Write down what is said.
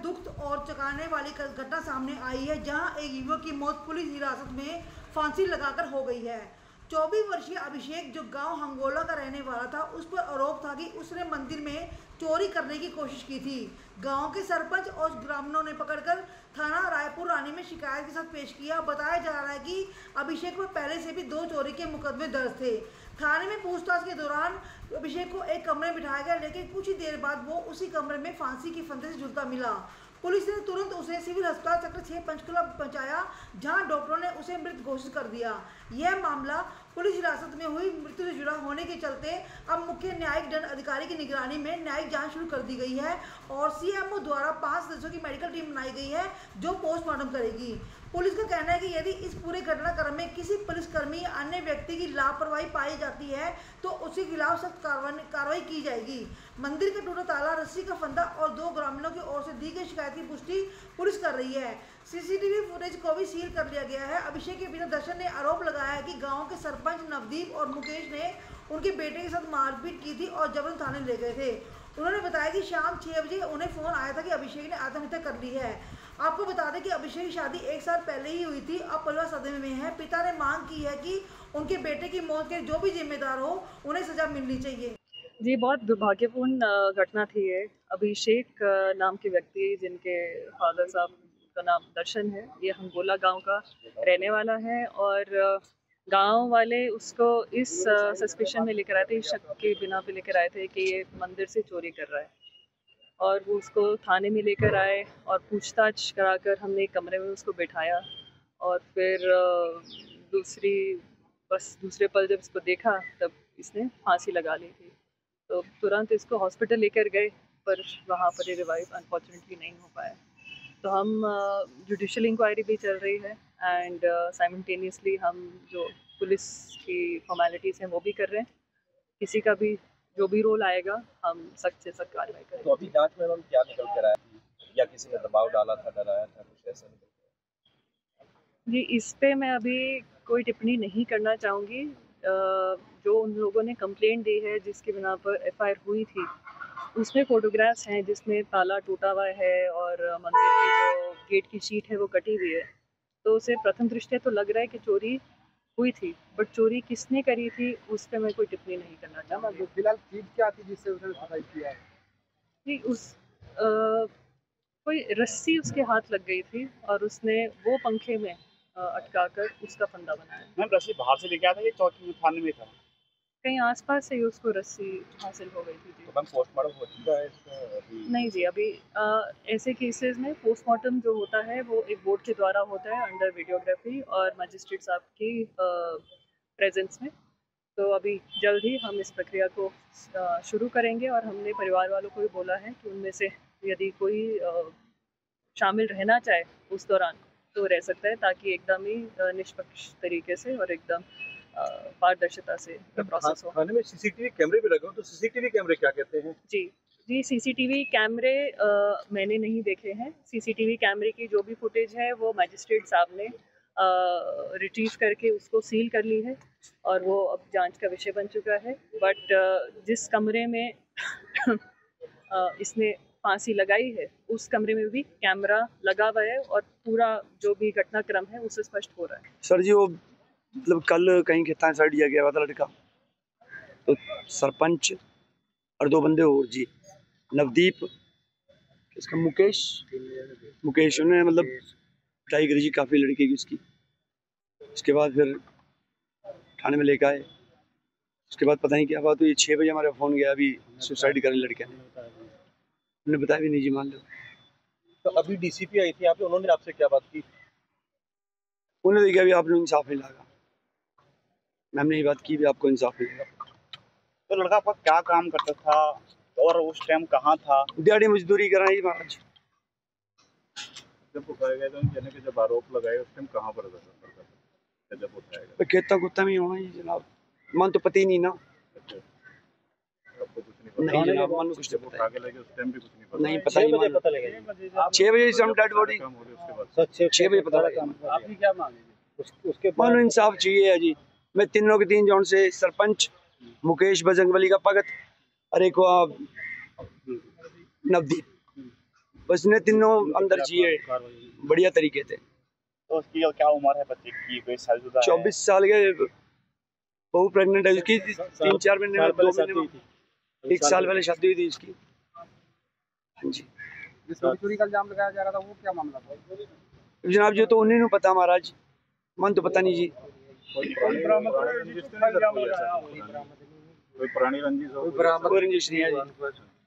दुख और चौंकाने वाली घटना सामने आई है, जहां एक युवक की मौत पुलिस हिरासत में फांसी लगाकर हो गई है। 24 वर्षीय अभिषेक, जो गांव हंगोला का रहने वाला था, उस पर आरोप था कि उसने मंदिर में चोरी करने की कोशिश की थी। गांव के सरपंच और ग्रामीणों ने पकड़कर थाना रायपुर रानी में शिकायत के साथ पेश किया। बताया जा रहा है कि अभिषेक पर पहले से भी 2 चोरी के मुकदमे दर्ज थे। थाने में पूछताछ के दौरान अभिषेक को एक कमरे में बिठाया गया, लेकिन कुछ ही देर बाद वो उसी कमरे में फांसी की फंदे से झूलता मिला। पुलिस ने तुरंत उसे सिविल अस्पताल सेक्टर 6 पंचकुला पहुंचाया, जहां डॉक्टरों ने उसे मृत घोषित कर दिया। यह मामला पुलिस हिरासत में हुई मृत्यु से जुड़ा होने के चलते अब मुख्य न्यायिक दंड अधिकारी की निगरानी में न्यायिक जांच शुरू कर दी गई है और सीएमओ द्वारा 5 सदस्यों की मेडिकल टीम बनाई गई है, जो पोस्टमार्टम करेगी। पुलिस का कहना है कि यदि इस पूरे घटनाक्रम में किसी पुलिसकर्मी या अन्य व्यक्ति की लापरवाही पाई जाती है तो उसके खिलाफ सख्त कार्रवाई की जाएगी। मंदिर का टूटा ताला, रस्सी का फंदा और 2 ग्रामीणों की ओर से दी गई शिकायत की पुष्टि पुलिस कर रही है। सीसीटीवी फुटेज को भी सील कर लिया गया है। अभिषेक के पिता दर्शन ने आरोप लगाया है कि गांव के सरपंच नवदीप और मुकेश ने उनके बेटे के साथ मारपीट की थी और जबरन थाने ले गए थे। उन्होंने बताया कि शाम 6 बजे उन्हें फोन आया था कि अभिषेक ने आत्महत्या कर ली है। आपको बता दें कि अभिषेक की शादी 1 साल पहले ही हुई थी। अब परिवार सदमे में है। पिता ने मांग की है कि उनके बेटे की मौत के जो भी जिम्मेदार हो, उन्हें सजा मिलनी चाहिए। जी, बहुत दुर्भाग्यपूर्ण घटना थी ये। अभिषेक नाम के व्यक्ति, जिनके फादर साहब का नाम दर्शन है, ये हंगोला गांव का रहने वाला है और गांव वाले उसको इस सस्पिशन में लेकर आए थे, इस शक के बिना पे लेकर आए थे कि ये मंदिर से चोरी कर रहा है और वो उसको थाने में लेकर आए और पूछताछ कराकर हमने एक कमरे में उसको बिठाया और फिर दूसरे पल जब इसको देखा तब इसने फांसी लगा ली थी। तो तुरंत इसको हॉस्पिटल लेकर गए, पर वहाँ पर ये रिवाइव अनफॉर्चुनेटली नहीं हो पाया। तो हम जुडिशियल इंक्वायरी भी चल रही है एंड साइमल्टेनियसली हम जो पुलिस की फॉर्मेलिटीज़ हैं वो भी कर रहे हैं। किसी का भी जो भी रोल आएगा हम सख्त से सख्त कार्रवाई करेंगे। तो अभी जांच में मैम क्या निकल कर आया, या किसी ने दबाव डाला था, डराया था, कुछ ऐसा निकल कर? जी, इस पे मैं अभी कोई टिप्पणी नहीं करना चाहूँगी। जो उन लोगों ने कंप्लेंट दी है, जिसकी बिना पर एफआईआर हुई थी, उसमें फ़ोटोग्राफ्स हैं जिसमें ताला टूटा हुआ है और मंदिर की जो गेट की शीट है वो कटी हुई है। तो उसे प्रथम दृष्टया तो लग रहा है कि चोरी हुई थी, बट चोरी किसने करी थी उस पर मैं कोई टिप्पणी नहीं करना चाहूँगी। फिलहाल चीज क्या थी जिससे उसने सुसाइड किया है? जी, कोई रस्सी उसके हाथ लग गई थी और उसने वो पंखे में अटकाकर उसका फंदा बनाया। मैम रस्सी बाहर से लेके आया था या चौकी में थाने में था? कहीं आसपास से ही उसको रस्सी हासिल हो गई थी। जी, तो मैम पोस्टमार्टम हो चुका है इसका अभी? नहीं जी, अभी ऐसे केसेस में पोस्टमार्टम जो होता है वो एक बोर्ड के द्वारा होता है अंडर वीडियोग्राफी और मजिस्ट्रेट साहब की प्रेजेंस में। तो अभी जल्द ही हम इस प्रक्रिया को शुरू करेंगे और हमने परिवार वालों को भी बोला है कि उनमें से यदि कोई शामिल रहना चाहे उस दौरान तो रह सकता है, ताकि एकदम ही निष्पक्ष तरीके से और एकदम पारदर्शिता से प्रोसेस हो। थाने में सीसीटीवी कैमरे भी लगे हो, तो सीसीटीवी कैमरे क्या कहते हैं? जी, सीसीटीवी कैमरे मैंने नहीं देखे हैं। सीसीटीवी कैमरे की जो भी फुटेज है वो मजिस्ट्रेट साहब ने रिट्रीव करके उसको सील कर ली है और वो अब जांच का विषय बन चुका है। बट जिस कमरे में इसने फांसी लगाई है उस कमरे में भी कैमरा लगा हुआ है और पूरा जो भी घटनाक्रम है उससे स्पष्ट हो रहा है। सर जी, वो मतलब कल कहीं खेता साइड दिया गया हुआ था लड़का, तो सरपंच और 2 बंदे और जी, नवदीप, इसका मुकेश उन्होंने मतलब पिटाई करी जी काफ़ी लड़के की उसकी। उसके बाद फिर थाने में लेकर आए। उसके बाद पता नहीं क्या बात हुई, 6 बजे हमारे फ़ोन गया अभी सुसाइड करने लड़के ने। उन्होंने बताया भी नहीं जी, मान लो। तो अभी डीसीपी आई थी यहाँ पे, उन्होंने आपसे क्या बात की? उन्होंने देखा अभी आपने इंसाफ नहीं लगा। मैम ने ये बात की भी आपको इंसाफ मिलेगा। तो लड़का आपका क्या काम करता था और उस टाइम कहाँ था? दिहाड़ी मजदूरी कर रहा है महाराज। जब उठाया गया तो जब आरोप लगाए उस टाइम कहाँ पर था? जब उठाया गया खेता कुत्ता में ही होना ही जनाब, मन तो पता ही नहीं ना। आपको कुछ नहीं पता? नहीं जनाब, मन कुछ जब उठा के लगे उस टाइम भी कुछ नहीं पता? नहीं पता, 6 बजे पता लगा। 6 बजे से हम डेड बॉडी 6 बजे पता लगा। आपने क्या मांगे? उसके मानो इंसाफ चाहिए है जी। मैं तीनों के 3 जोन से सरपंच मुकेश बजरंगबली का भगत और एक नवदीप, बस ने तीनों अंदर चाहिए बढ़िया तरीके से। तो उसकी क्या उम्र है बच्चे की, कोई शादीशुदा है? 24 साल के, बहू प्रेग्नेंट है उसकी, 3-4 महीने में, 2 महीने में, 1 साल पहले शादी हुई थी इसकी। हाँ जी। चोरी का इल्जाम लगाया जा रहा था, वो क्या मामला था? जनाब जी तो उन्हीं को पता, महाराज मन तो पता नहीं जी। कोई पुरानी रंजिश कोई रंजिश नहीं है जी।